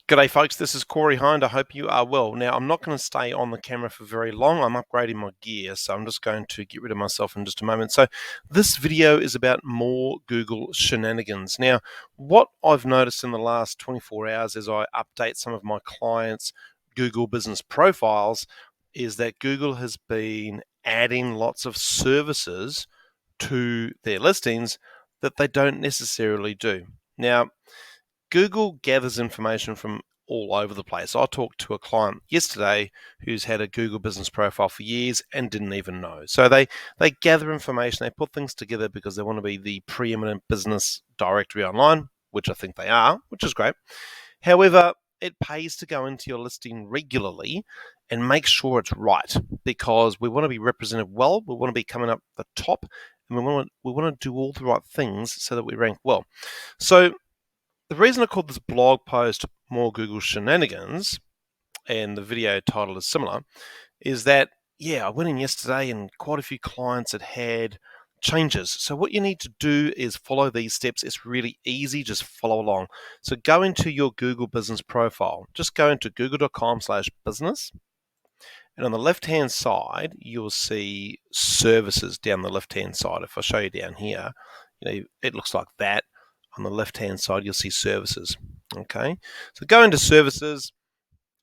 G'day folks, this is Corey Hinde. I hope you are well. Now, I'm not going to stay on the camera for very long. I'm upgrading my gear, so I'm just going to get rid of myself in just a moment. So this video is about more Google shenanigans. Now, what I've noticed in the last 24 hours as I update some of my clients' Google business profiles is that Google has been adding lots of services to their listings that they don't necessarily do. Now, Google gathers information from all over the place. I talked to a client yesterday who's had a Google business profile for years and didn't even know. So they gather information, they put things together because they want to be the preeminent business directory online, which I think they are, which is great. However, it pays to go into your listing regularly and make sure it's right, because we want to be represented well, we want to be coming up the top, and we want to do all the right things so that we rank well. So the reason I called this blog post More Google Shenanigans, and the video title is similar, is that, I went in yesterday and quite a few clients had changes. So what you need to do is follow these steps. It's really easy, just follow along. So go into your Google business profile. Just go into google.com/business. And on the left-hand side, you'll see services down the left-hand side. If I show you down here, it looks like that. On the left-hand side, you'll see services. Okay, so go into services,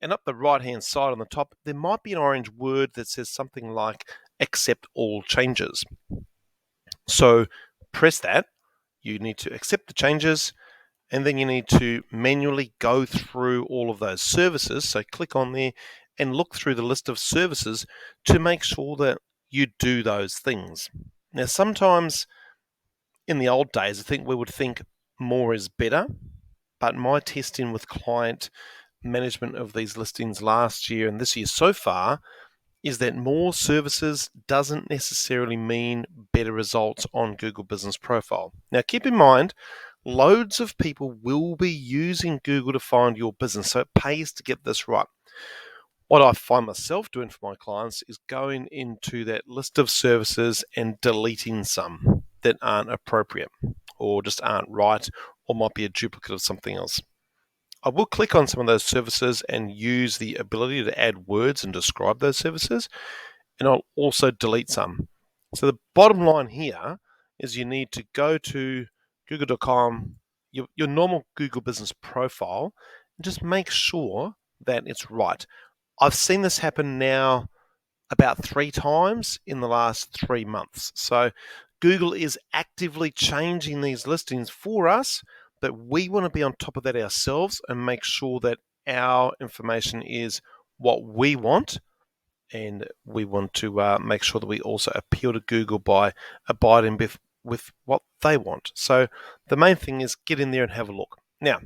and up the right-hand side on the top, there might be an orange word that says something like accept all changes. So press that. You need to accept the changes, and then you need to manually go through all of those services. So click on there and look through the list of services to make sure that you do those things. Now, sometimes in the old days, I think we would think more is better, but my testing with client management of these listings last year and this year so far is that more services doesn't necessarily mean better results on Google Business Profile. Now, keep in mind, loads of people will be using Google to find your business, so it pays to get this right. What I find myself doing for my clients is going into that list of services and deleting some that aren't appropriate or just aren't right or might be a duplicate of something else. I will click on some of those services and use the ability to add words and describe those services, and I'll also delete some. So the bottom line here is you need to go to google.com, your normal Google business profile, and just make sure that it's right. I've seen this happen now about 3 times in the last 3 months. So Google is actively changing these listings for us, but we want to be on top of that ourselves and make sure that our information is what we want, and we want to make sure that we also appeal to Google by abiding with what they want. So the main thing is get in there and have a look. Now,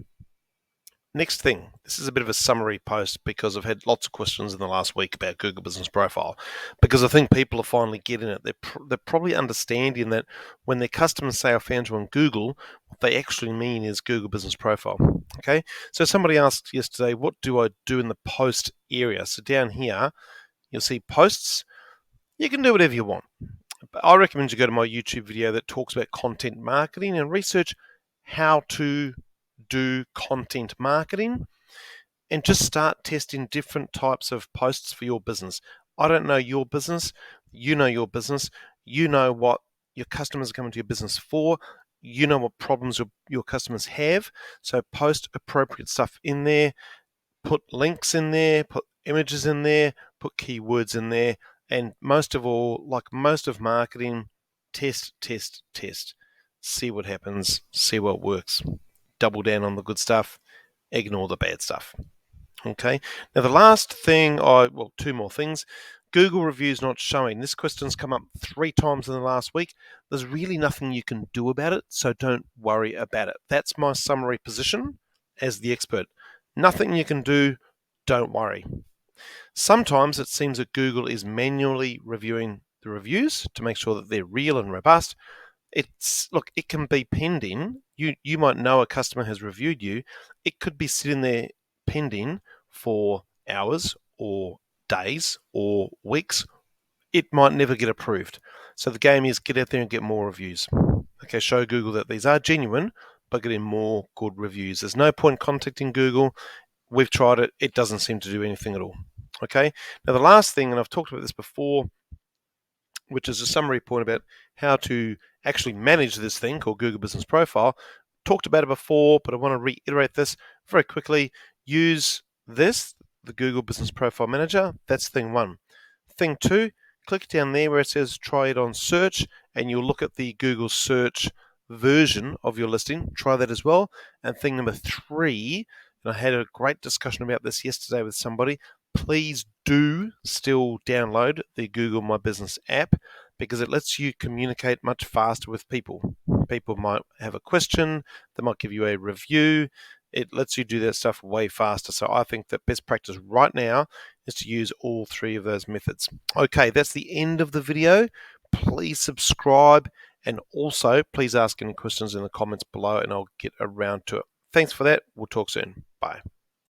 next thing, this is a bit of a summary post because I've had lots of questions in the last week about Google Business Profile, because I think people are finally getting it. They're probably understanding that when their customers say I found you on Google, what they actually mean is Google Business Profile. Okay, so somebody asked yesterday, what do I do in the post area? So down here, you'll see posts. You can do whatever you want. But I recommend you go to my YouTube video that talks about content marketing and research how to do content marketing, and just start testing different types of posts for your business. I don't know your business. You know your business. You know what your customers are coming to your business for. You know what problems your customers have. So post appropriate stuff in there. Put links in there. Put images in there. Put keywords in there. And most of all, like most of marketing, test, test, test. See what happens. See what works. Double down on the good stuff, ignore the bad stuff. Okay, now the last thing, two more things. Google reviews not showing. This question's come up 3 times in the last week. There's really nothing you can do about it, so don't worry about it. That's my summary position as the expert. Nothing you can do, don't worry. Sometimes it seems that Google is manually reviewing the reviews to make sure that they're real and robust. It can be pending. You might know a customer has reviewed you. It could be sitting there pending for hours or days or weeks. It might never get approved. So the game is get out there and get more reviews. Okay, show Google that these are genuine, but getting more good reviews. There's no point contacting Google we've tried it, it doesn't seem to do anything at all. Okay, now the last thing, and I've talked about this before, which is a summary point about how to actually manage this thing called Google Business Profile. Talked about it before, but I want to reiterate this very quickly. Use this, the Google Business Profile Manager. That's thing one. Thing two, click down there where it says try it on search, and you'll look at the Google search version of your listing. Try that as well. And thing number three, and I had a great discussion about this yesterday with somebody, please do still download the Google My Business app, because it lets you communicate much faster with people. People might have a question, they might give you a review. It lets you do that stuff way faster. So I think that best practice right now is to use all three of those methods. Okay, that's the end of the video. Please subscribe, and also please ask any questions in the comments below and I'll get around to it. Thanks for that. We'll talk soon. Bye.